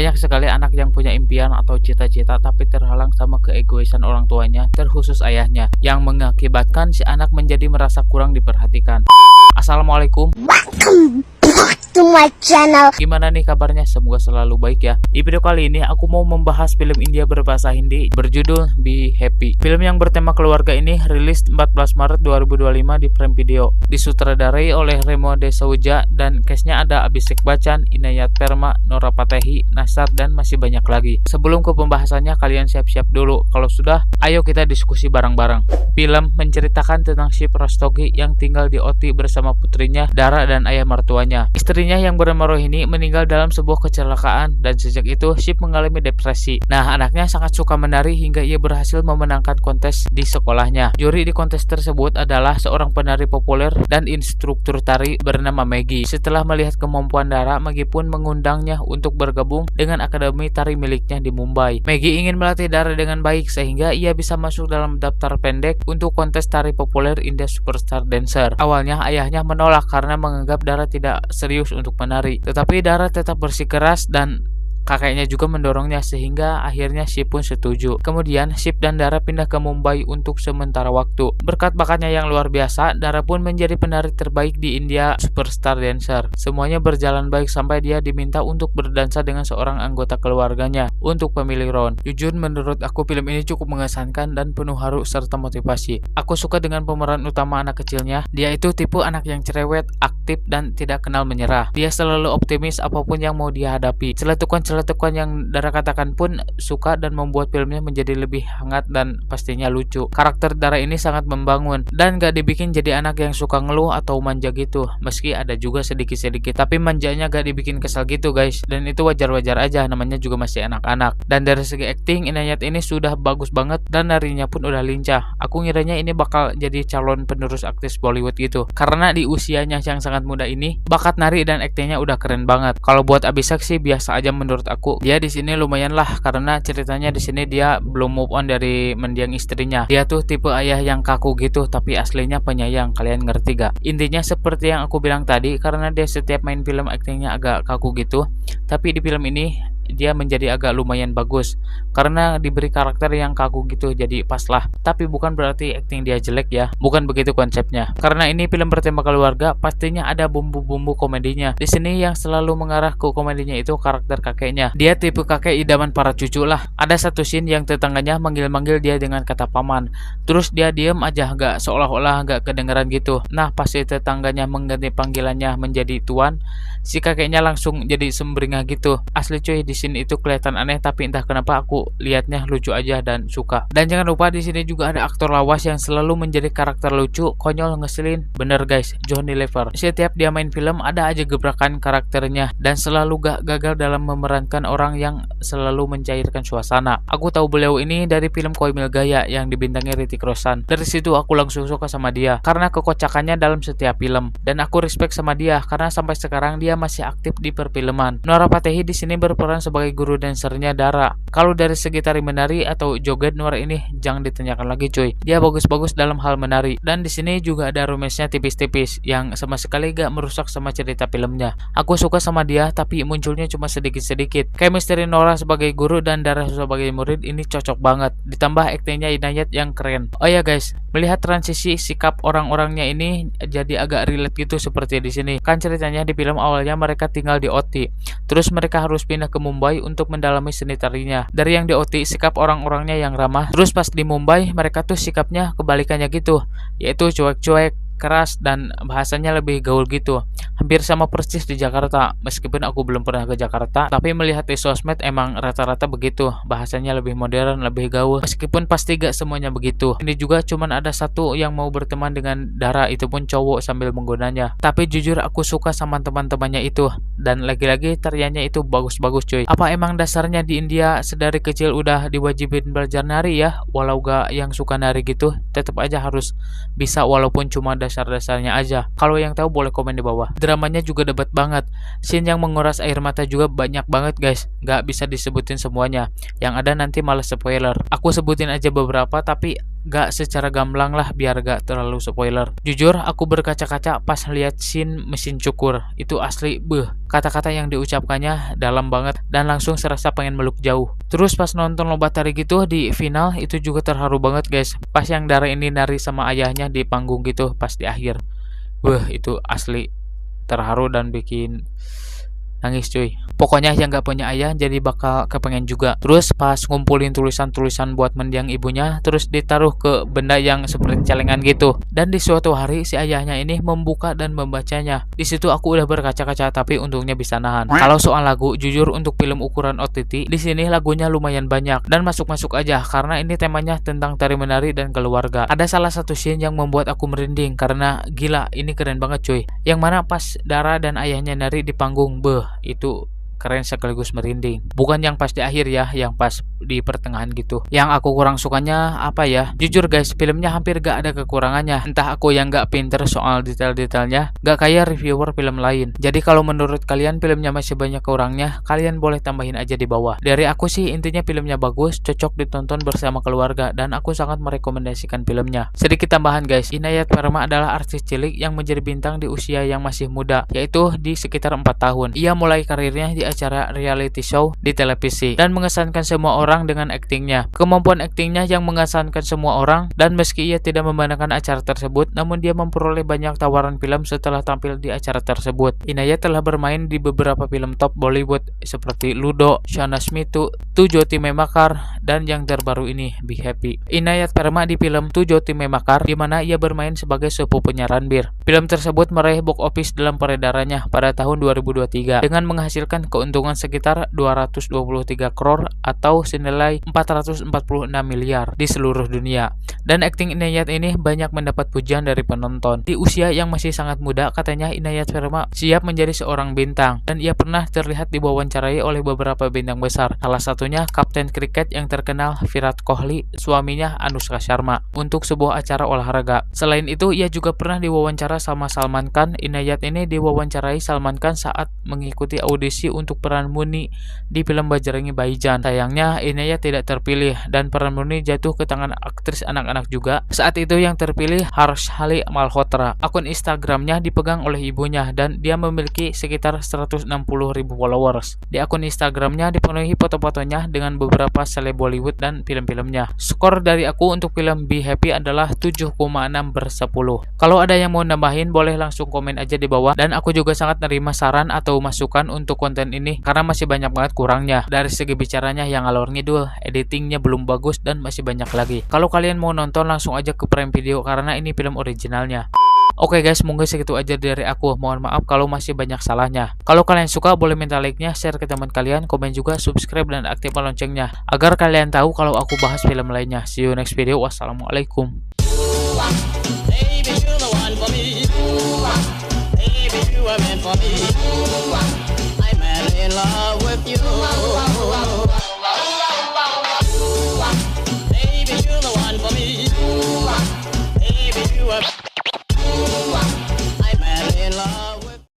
Banyak sekali anak yang punya impian atau cita-cita tapi terhalang sama keegoisan orang tuanya, terkhusus ayahnya, yang mengakibatkan si anak menjadi merasa kurang diperhatikan. Assalamualaikum. Welcome back to my channel. Gimana nih kabarnya? Semoga selalu baik ya. Di video kali ini aku mau membahas film India berbahasa Hindi berjudul Be Happy. Film yang bertema keluarga ini rilis 14 Maret 2025 di Prime Video. Disutradarai oleh Remo Desauja dan castnya ada Abhishek Bachchan, Inayat Perma, Nora Patehi, Nasar, dan masih banyak lagi. Sebelum ke pembahasannya, kalian siap-siap dulu. Kalau sudah, ayo kita diskusi bareng-bareng. Film menceritakan tentang Shiv Rastogi yang tinggal di OT bersama putrinya Dara dan ayah mertuanya. Istrinya yang bernama Rohini meninggal dalam sebuah kecelakaan dan sejak itu Shiv mengalami depresi. Nah, anaknya sangat suka menari hingga ia berhasil memenangkan kontes di sekolahnya. Juri di kontes tersebut adalah seorang penari populer dan instruktur tari bernama Maggie. Setelah melihat kemampuan Dara, Maggie pun mengundangnya untuk bergabung dengan akademi tari miliknya di Mumbai. Maggie ingin melatih Dara dengan baik sehingga ia bisa masuk dalam daftar pendek untuk kontes tari populer India Superstar Dancer. Awalnya ayahnya menolak karena menganggap Dara tidak serius untuk menari, tetapi Dara tetap bersikeras dan kakeknya juga mendorongnya sehingga akhirnya Shiv pun setuju. Kemudian Shiv dan Dara pindah ke Mumbai untuk sementara waktu. Berkat bakatnya yang luar biasa, Dara pun menjadi penari terbaik di India Superstar Dancer. Semuanya berjalan baik sampai dia diminta untuk berdansa dengan seorang anggota keluarganya untuk pemilih round. Jujur menurut aku film ini cukup mengesankan dan penuh haru serta motivasi. Aku suka dengan pemeran utama anak kecilnya. Dia itu tipe anak yang cerewet, aktif, dan tidak kenal menyerah. Dia selalu optimis apapun yang mau dia hadapi. Celetukan yang Dara katakan pun suka dan membuat filmnya menjadi lebih hangat dan pastinya lucu. Karakter Dara ini sangat membangun dan gak dibikin jadi anak yang suka ngeluh atau manja gitu. Meski ada juga sedikit-sedikit, tapi manjanya gak dibikin kesal gitu guys. Dan itu wajar-wajar aja, namanya juga masih anak-anak. Dan dari segi acting, Inayat ini sudah bagus banget dan narinya pun udah lincah. Aku ngiranya ini bakal jadi calon penerus aktris Bollywood gitu. Karena di usianya yang sangat muda ini, bakat nari dan aktingnya udah keren banget. Kalau buat Abhishek sih biasa aja menurut aku. Dia di sini lumayan lah karena ceritanya di sini dia belum move on dari mendiang istrinya. Dia tuh tipe ayah yang kaku gitu tapi aslinya penyayang. Kalian ngerti gak? Intinya seperti yang aku bilang tadi, karena dia setiap main film aktingnya agak kaku gitu, tapi di film ini dia menjadi agak lumayan bagus karena diberi karakter yang kaku gitu, jadi pas lah. Tapi bukan berarti acting dia jelek ya, bukan begitu konsepnya. Karena ini film bertema keluarga, pastinya ada bumbu-bumbu komedinya. Di sini yang selalu mengarah ke komedinya itu karakter kakeknya. Dia tipe kakek idaman para cucu lah. Ada satu scene yang tetangganya manggil-manggil dia dengan kata paman, terus dia diem aja, gak seolah-olah gak kedengeran gitu. Nah, pasti tetangganya mengganti panggilannya menjadi tuan, si kakeknya langsung jadi sumringah gitu. Asli cuy, di sini itu kelihatan aneh tapi entah kenapa aku lihatnya lucu aja dan suka. Dan jangan lupa di sini juga ada aktor lawas yang selalu menjadi karakter lucu, konyol, ngeselin. Bener guys, Johnny Lever. Setiap dia main film ada aja gebrakan karakternya dan selalu gak gagal dalam memerankan orang yang selalu mencairkan suasana. Aku tahu beliau ini dari film Koi Mil Gaya yang dibintangi Hrithik Roshan. Dari situ aku langsung suka sama dia karena kekocakannya dalam setiap film dan aku respect sama dia karena sampai sekarang dia masih aktif di perfilman. Nora Patehi di sini berperan sebagai guru dancernya Dara. Kalau dari segi tari menari atau joget, Nora ini jangan ditanyakan lagi cuy. Dia bagus-bagus dalam hal menari. Dan di sini juga ada romance-nya tipis-tipis yang sama sekali gak merusak sama cerita filmnya. Aku suka sama dia tapi munculnya cuma sedikit-sedikit. Chemistry Nora sebagai guru dan Dara sebagai murid ini cocok banget. Ditambah aktingnya Inayat yang keren. Oh ya guys, melihat transisi sikap orang-orangnya ini jadi agak relate gitu seperti di sini. Kan ceritanya di film awalnya mereka tinggal di OT. Terus mereka harus pindah ke Mumbai untuk mendalami seni tarinya. Dari yang di OT sikap orang-orangnya yang ramah, terus pas di Mumbai mereka tuh sikapnya kebalikannya gitu, yaitu cuek-cuek, keras, dan bahasanya lebih gaul gitu. Hampir sama persis di Jakarta. Meskipun aku belum pernah ke Jakarta, tapi melihat di sosmed emang rata-rata begitu. Bahasanya lebih modern, lebih gaul. Meskipun pasti gak semuanya begitu. Ini juga cuman ada satu yang mau berteman dengan Dara, itu pun cowok sambil menggonanya. Tapi jujur aku suka sama teman-temannya itu. Dan lagi-lagi tariannya itu bagus-bagus cuy. Apa emang dasarnya di India sedari kecil udah diwajibin belajar nari ya? Walau gak yang suka nari gitu, tetap aja harus bisa walaupun cuma dasar-dasarnya aja. Kalau yang tahu boleh komen di bawah. Dramanya juga debat banget. Scene yang menguras air mata juga banyak banget guys. Gak bisa disebutin semuanya. Yang ada nanti malah spoiler. Aku sebutin aja beberapa tapi gak secara gamblang lah biar gak terlalu spoiler. Jujur aku berkaca-kaca pas lihat scene mesin cukur. Itu asli kata-kata yang diucapkannya dalam banget dan langsung serasa pengen meluk jauh. Terus pas nonton lomba tari gitu di final itu juga terharu banget guys. Pas yang Dara ini nari sama ayahnya di panggung gitu pas di akhir. Itu asli terharu dan bikin nangis cuy. Pokoknya yang gak punya ayah jadi bakal kepengen juga. Terus pas ngumpulin tulisan-tulisan buat mendiang ibunya, terus ditaruh ke benda yang seperti celengan gitu. Dan di suatu hari si ayahnya ini membuka dan membacanya. Di situ aku udah berkaca-kaca tapi untungnya bisa nahan. Kalau soal lagu, jujur untuk film ukuran OTT, di sini lagunya lumayan banyak dan masuk-masuk aja karena ini temanya tentang tari menari dan keluarga. Ada salah satu scene yang membuat aku merinding karena gila ini keren banget cuy. Yang mana pas Dara dan ayahnya nari di panggung, itu keren sekaligus merinding. Bukan yang pas di akhir ya, yang pas di pertengahan gitu. Yang aku kurang sukanya apa ya? Jujur guys, filmnya hampir gak ada kekurangannya. Entah aku yang gak pinter soal detail-detailnya, gak kayak reviewer film lain. Jadi kalau menurut kalian filmnya masih banyak kurangnya, kalian boleh tambahin aja di bawah. Dari aku sih intinya filmnya bagus, cocok ditonton bersama keluarga, dan aku sangat merekomendasikan filmnya. Sedikit tambahan guys, Inayat Perma adalah artis cilik yang menjadi bintang di usia yang masih muda, yaitu di sekitar 4 tahun. Ia mulai karirnya di acara reality show di televisi dan mengesankan semua orang dengan aktingnya. Kemampuan aktingnya yang mengesankan semua orang, dan meski ia tidak memenangkan acara tersebut, namun dia memperoleh banyak tawaran film setelah tampil di acara tersebut. Inayat telah bermain di beberapa film top Bollywood seperti Ludo, Shana Smitu, Tu Jyoti Memakar, dan yang terbaru ini Be Happy. Inayat Perma di film Tu Jyoti Memakar di mana ia bermain sebagai sepupunya Ranbir. Film tersebut meraih box office dalam peredarannya pada tahun 2023 dengan menghasilkan keuntungan sekitar 223 crore atau senilai 446 miliar di seluruh dunia. Dan akting Inayat ini banyak mendapat pujian dari penonton. Di usia yang masih sangat muda, katanya Inayat Perma siap menjadi seorang bintang, dan ia pernah terlihat diwawancarai oleh beberapa bintang besar. Salah satunya kapten kriket yang terkenal Virat Kohli, suaminya Anushka Sharma, untuk sebuah acara olahraga. Selain itu, ia juga pernah diwawancara sama Salman Khan. Inayat ini diwawancarai Salman Khan saat mengikuti audisi untuk peran Muni di film Bajrangi Bhaijaan. Sayangnya Inayat tidak terpilih dan peran Muni jatuh ke tangan aktris anak-anak juga. Saat itu yang terpilih Harshali Malhotra. Akun Instagramnya dipegang oleh ibunya dan dia memiliki sekitar 160.000 followers. Di akun Instagramnya dipenuhi foto-fotonya dengan beberapa seleb Bollywood dan film-filmnya. Skor dari aku untuk film Be Happy adalah 7,6/10. Kalau ada yang mau nambahin boleh langsung komen aja di bawah, dan aku juga sangat nerima saran atau masukan untuk konten ini karena masih banyak banget kurangnya. Dari segi bicaranya yang ngalor ngidul, editingnya belum bagus, dan masih banyak lagi. Kalau kalian mau nonton langsung aja ke Prime Video karena ini film originalnya. Oke guys, mungkin segitu aja dari aku. Mohon maaf kalau masih banyak salahnya. Kalau kalian suka boleh minta like-nya, share ke teman kalian, komen juga, subscribe, dan aktifkan loncengnya agar kalian tahu kalau aku bahas film lainnya. See you next video. Wassalamualaikum. Baby, you're the one for me. Baby, you were meant for me. I'm madly in love with you.